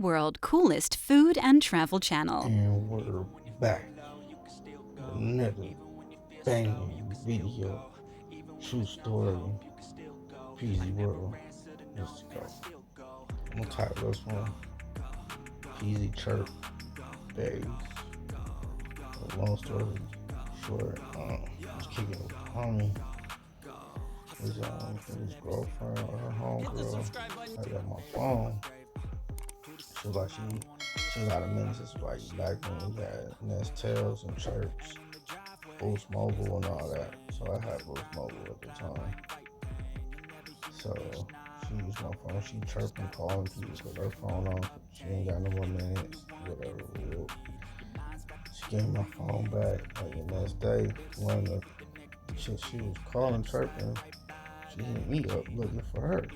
World coolest food and travel channel. And we're back. Another banging video. True story. Peezy World. Let's go. I'm gonna title this one Peezy Chirp Days. Long story short, was kicking it with a homie. His girlfriend or her homegirl. I got my phone. She was like, she got a minute since like back when we had Nextels and Chirps, Boost Mobile and all that. So I had Boost Mobile at the time. So she used my phone. She chirping, calling people with her phone on. She ain't got no more minutes, whatever. She gave me my phone back like the next day. One of the shit she was calling, chirping, she hit me up looking for her.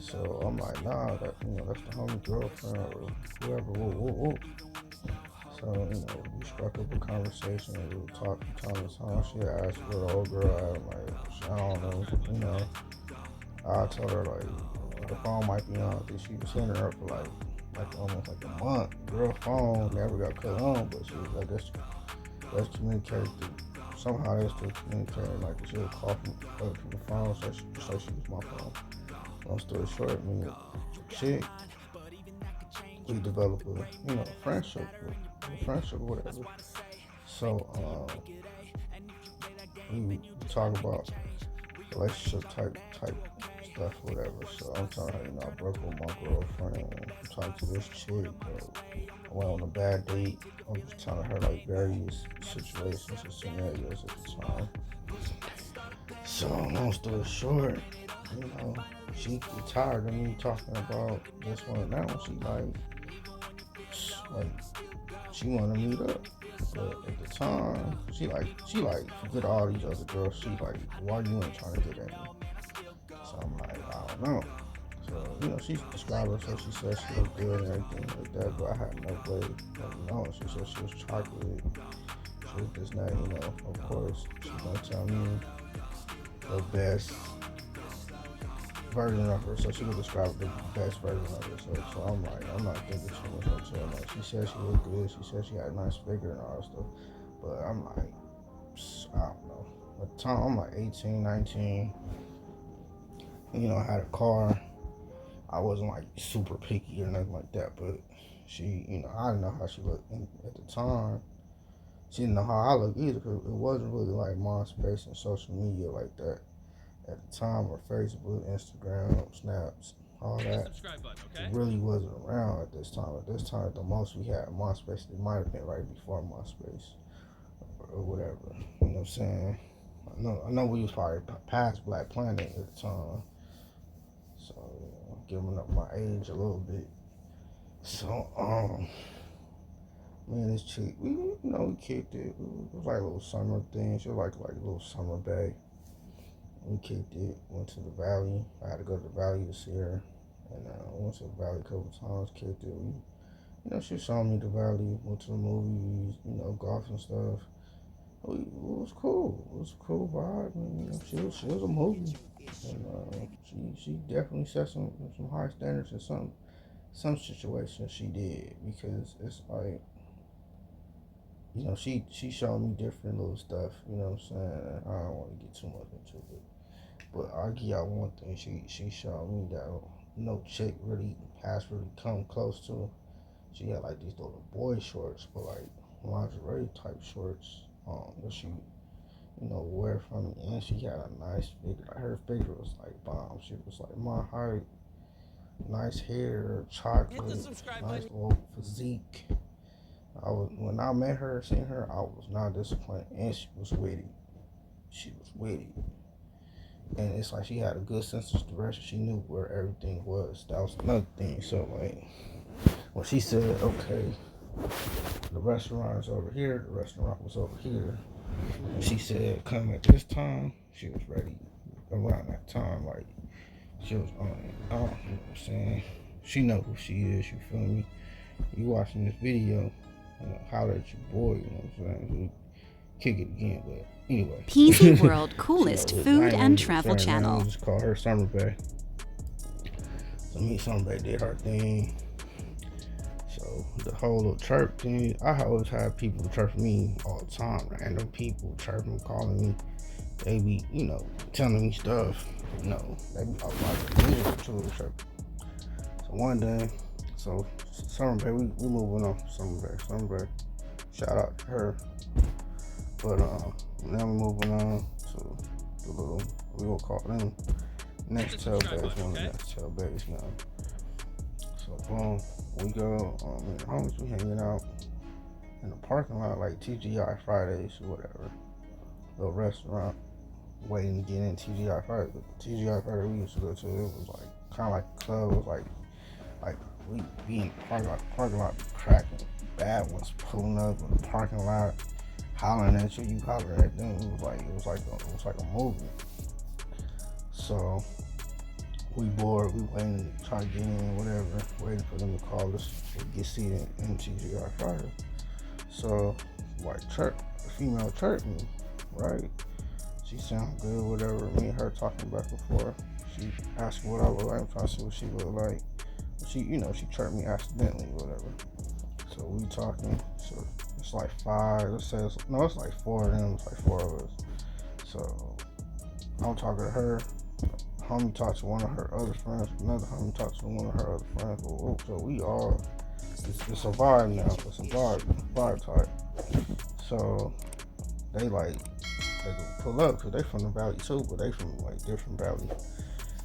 So I'm like, nah, that's the homie girlfriend or whoever. Whoa. So, we struck up a conversation and we were talking time to time. She asked where the old girl at. I'm like, I don't know, I told her like, her phone might be on. I think she was hitting her up for like almost like a month. Girl phone never got cut on, but she was like, let's communicate somehow they still communicating. Like she would call from the phone, so she was my phone. Long story short, me and chick, we developed a friendship or whatever. So we talk about relationship type stuff, whatever. So I'm telling her, I broke up with my girlfriend. I'm talking to this chick. I went on a bad date. I'm just telling her like various situations and scenarios at the time. So long story short, she get tired of me talking about this one and that one. She wanted to meet up. But at the time, she forget all these other girls. She like, why you ain't trying to get at me? So I'm like, I don't know. So, she described herself. She said she looked good and everything like that, but I had no way of knowing. She said she was chocolate. She was this, that, of course. She's gonna tell me the best version of her, so she would describe the best version of her. So I'm like, I'm not thinking too much into her. Like, she said she looked good, she said she had a nice figure and all that stuff, but I'm like, I don't know. At the time, I'm like 18, 19. I had a car. I wasn't like super picky or nothing like that, but she, I didn't know how she looked at the time. She didn't know how I looked either, because it wasn't really like MySpace and social media like that at the time, or Facebook, Instagram, Snaps, all that. It really wasn't around at this time. At this time, the most we had MySpace, it might have been right before MySpace or whatever. You know what I'm saying? I know we was probably past Black Planet at the time. So, giving up my age a little bit. So, me and this chick, we kicked it. It was like a little summer thing. She was like a little summer bae. We kicked it, went to the valley. I had to go to the valley to see her. And went to the valley a couple times, kicked it. She showed me the valley, went to the movies, golf and stuff. It was cool. It was a cool vibe. And, she was a movie. And she definitely set some high standards in some situations she did, because it's like, she showed me different little stuff, you know what I'm saying? I don't want to get too much into it. But I'll give y'all one thing she showed me that no chick has come close to. She had like these little boy shorts, but like lingerie type shorts that she wear from me, and she had a nice figure. Like, her figure was like bomb. She was like my height, nice hair, chocolate, nice little physique. When I met her, seen her, I was not disappointed, and she was witty. And it's like she had a good sense of direction. She knew where everything was. That was another thing. So like, when she said, okay, the restaurant is over here, the restaurant was over here, and she said, come at this time, she was ready around that time. Like, she was on it. You know what I'm saying? She know who she is, you feel me? You watching this video, holler at your boy, you know what I'm saying? Kick it again, but anyway. Peezy World coolest food and travel channel. Just call her Summer Bae. So me and Summer Bae did our thing. the whole little chirp thing, I always have people chirping me all the time. Random people chirping, calling me. They be, telling me stuff. They be like chirping. So one day, Summer Bay, we moving on. Summer Bay. Shout out to her. But now we're moving on to the little, we gonna call them Nextel Bae. Nextel Bae now. So boom, we go. Homies, we hanging out in the parking lot like TGI Fridays or whatever, little restaurant. Waiting to get in TGI Friday. But TGI Friday we used to go to, it was like kind of like a club. It was like we be in the parking lot cracking. Bad ones pulling up in the parking lot, hollering at you hollering at them. It was like a movie. So we bored, we waiting to try to get in, whatever, waiting for them to call us to get seated in TGI Friday. So like a female chirped me, right? She sounded good, whatever. Me and her talking back and forth. She asked what I look like. I'm trying to see what she looked like. She chirped me accidentally, whatever. So we talking. So it's like five. It's like four of them. It's like four of us. So I'm talking to her. Homie talked to one of her other friends. Another homie talked to one of her other friends. So we all, it's a vibe now. It's a vibe type. So they go pull up because they from the valley too, but they from like different valley.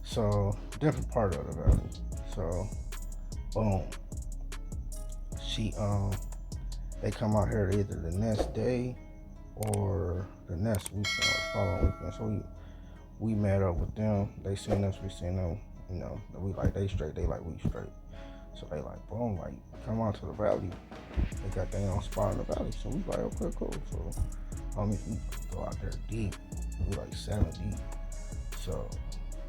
So different part of the valley. So boom. They come out here either the next day or the next weekend or the following weekend. So we met up with them. They seen us, we seen them. We like they straight, they like we straight. So they like boom, like come out to the valley. They got their own spot in the valley. So we like okay, cool. So homies, we go out there deep. We like 7 deep. So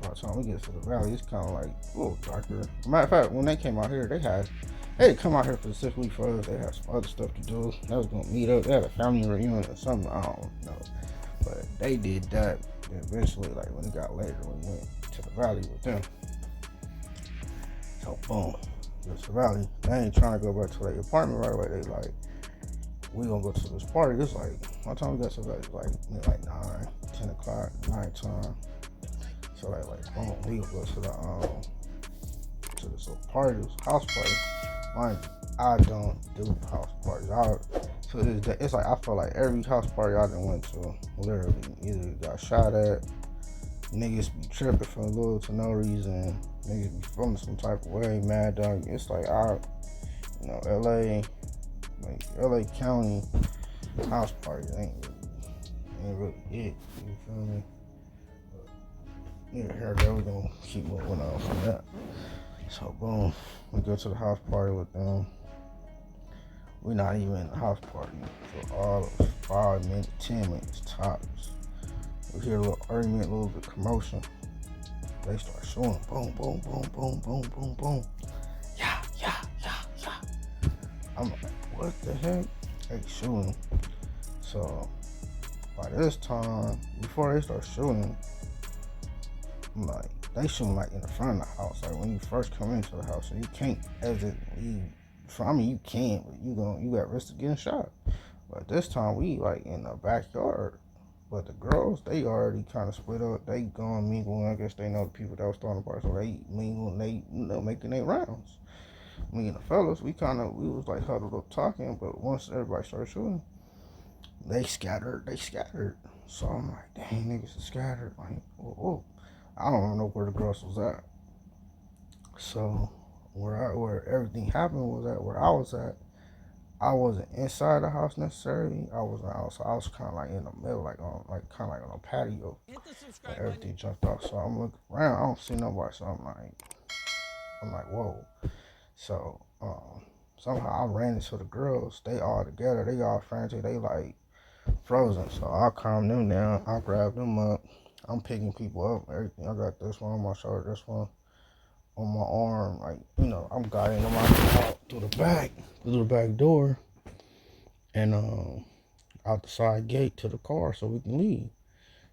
by the time we get to the valley, it's kind of like a little darker. Matter of fact, when they came out here, they had come out here specifically for us. They had some other stuff to do. They was gonna meet up. They had a family reunion or something. I don't know. But they did that. And eventually, like when it got later, we went to the valley with them. So boom, go to the valley. They ain't trying to go back to their apartment right away. They like, we gonna go to this party. It's like, by the time we got to the valley, like 9, 10 o'clock, night time. So like boom, we gonna go to this little party, this house party. I don't do house parties. To this day, it's like I feel like every house party I done went to, literally either got shot at, niggas be tripping for little to no reason, niggas be feeling some type of way, mad dog. It's like LA County house parties ain't really it. You feel me? But here we gonna keep moving on from that. So boom, we go to the house party with them. We're not even in the house party for all of 5 minutes, 10 minutes tops. We hear a little argument, a little bit of commotion. They start shooting. Boom, boom, boom, boom, boom, boom, boom. Yeah. I'm like, what the heck? They shooting. So by this time, before they start shooting, I'm like, they shooting like in the front of the house. Like when you first come into the house, so you can't exit, leave. You can, but you got risk of getting shot. But this time we like in the backyard. But the girls, they already kind of split up. They going mingling. I guess they know the people that was throwing the party, so they mingling. They making their rounds. Me and the fellas, we was like huddled up talking. But once everybody started shooting, they scattered. So I'm like, dang, niggas are scattered. Like, whoa. I don't even know where the girls was at. So where everything happened was at where I was at. I wasn't inside the house necessarily. I wasn't outside. I was kind of like in the middle, kind of like on a patio. But everything jumped off. So I'm looking around. I don't see nobody. So I'm like, whoa. So somehow I ran into the girls. They all together. They all frantic. They like frozen. So I calmed them down. I grabbed them up. I'm picking people up. Everything. I got this one on my shoulder. This one on my arm, I'm guiding them out through the back door, and out the side gate to the car so we can leave.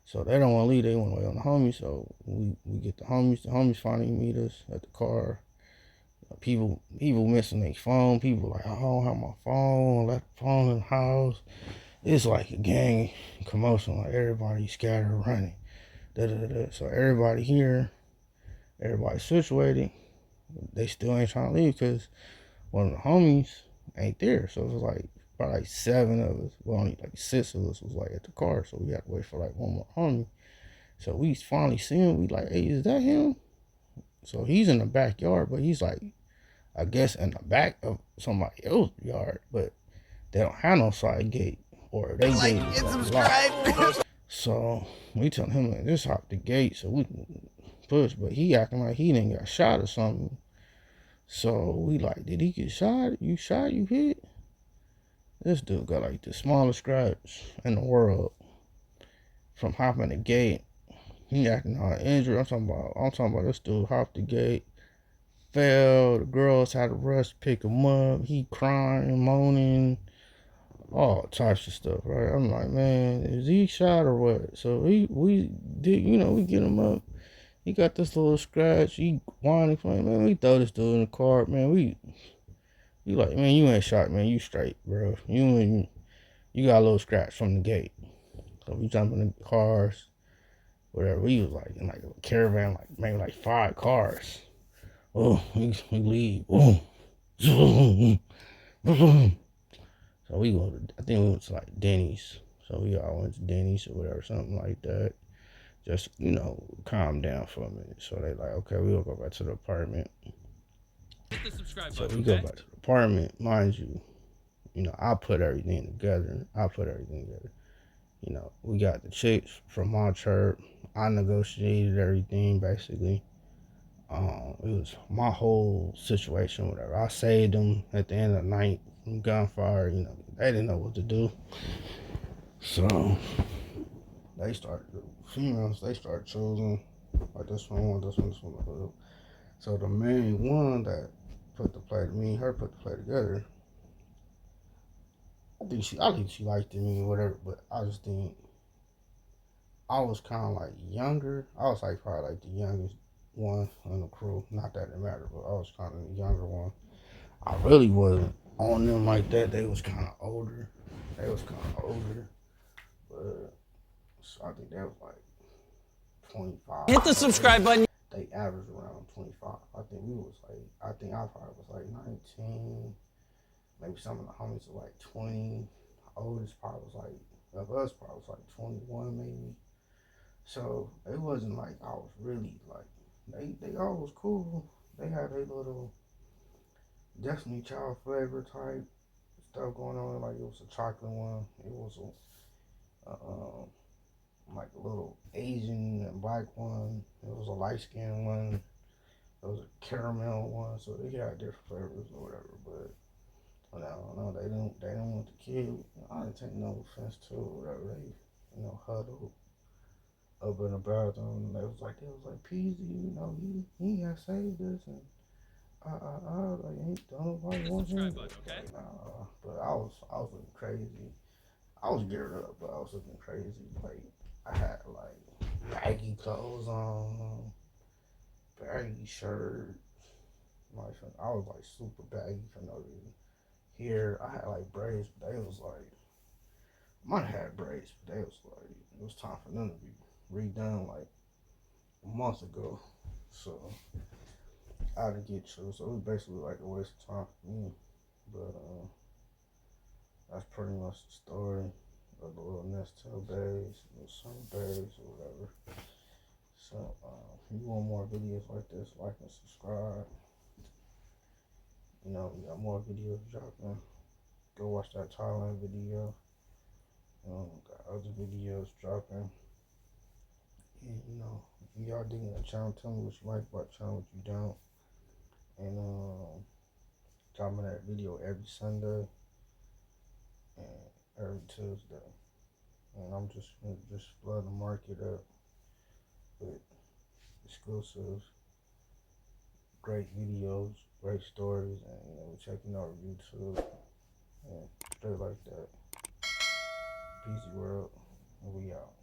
So they don't want to leave, they want to wait on the homies. So we get the homies finally meet us at the car. People missing their phone. People like, oh, I don't have my phone. Left the phone in the house. It's like a gang commotion. Like everybody scattered running. Da, da, da, da. So everybody here, everybody situated. They still ain't trying to leave because one of the homies ain't there. So it was like probably like 7 of us. Well, only like 6 of us was like at the car. So we had to wait for like one more homie. So we finally see him. We like, hey, is that him? So he's in the backyard, but he's like, I guess in the back of somebody else's yard, but they don't have no side gate, or they like gate is like locked. So we tell him like, just hop the gate so we can push, but he acting like he didn't got shot or something. So we like, did he get shot? You shot? You hit? This dude got like the smallest scratch in the world from hopping the gate. He acting all injured. I'm talking about this dude hopped the gate, fell. The girls had to rush to pick him up. He crying, moaning, all types of stuff, right? I'm like, man, is he shot or what? So we did, we get him up. He got this little scratch. He whining, man. We throw this dude in the car, man. We like, man, you ain't shot, man. You straight, bro. You got a little scratch from the gate. So we jump in the cars, whatever. We was like in like a caravan, like maybe like 5 cars. Oh, we leave. Oh. So we go to, I think we went to like Denny's. So we all went to Denny's or whatever, something like that. Just, calm down for a minute. So they like, okay, we'll go back to the apartment. So we go back to the apartment. Mind you, I put everything together. We got the chicks from my church. I negotiated everything basically. It was my whole situation, whatever. I saved them at the end of the night from gunfire. They didn't know what to do. So they started, the females, they started choosing like this one. So the main one that put the play, me and her put the play together. I think she liked me, whatever, but I just think I was kind of like younger. I was like probably like the youngest one on the crew. Not that it mattered, but I was kind of the younger one. I really wasn't on them like that. They was kind of older. But so I think that was like 25. Hit the subscribe button. They averaged around 25. I think I probably was like 19. Maybe some of the homies were like 20. The oldest probably was like, of us probably was like 21 maybe. So it wasn't like I was really like, they all was cool. They had a little Destiny Child flavor type stuff going on. Like it was a chocolate one. It was like a little Asian and black one. It was a light skinned one. It was a caramel one. So they had different flavors or whatever. But I don't know. They didn't want the kid. I didn't take no offense to it or whatever. They huddled up in the bathroom and they was like Peezy, he has saved us and like ain't nobody wants him. Okay? Like, nah, but I was looking crazy. I was geared up, but I was looking crazy. Like I had like baggy clothes on, baggy shirt. Like I was like super baggy for no reason. Here I had like braids, but they was like, I might have had braids, but they was like, it was time for them to be redone like a month ago. So I had to get you. So it was basically like a waste of time for me. But that's pretty much the story of the little Nextel Bae, little summer baes or whatever. So if you want more videos like this, like and subscribe. We got more videos dropping. Go watch that Thailand video. Got other videos dropping. And if y'all digging the channel, tell me what you like about the channel, what you don't. And dropping that video every Sunday and every Tuesday. And I'm just gonna flood the market up with exclusives, great videos, great stories, and we're checking out YouTube and straight like that. Peezy World, and we out.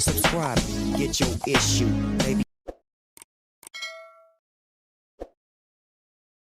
Subscribe, get your issue, baby.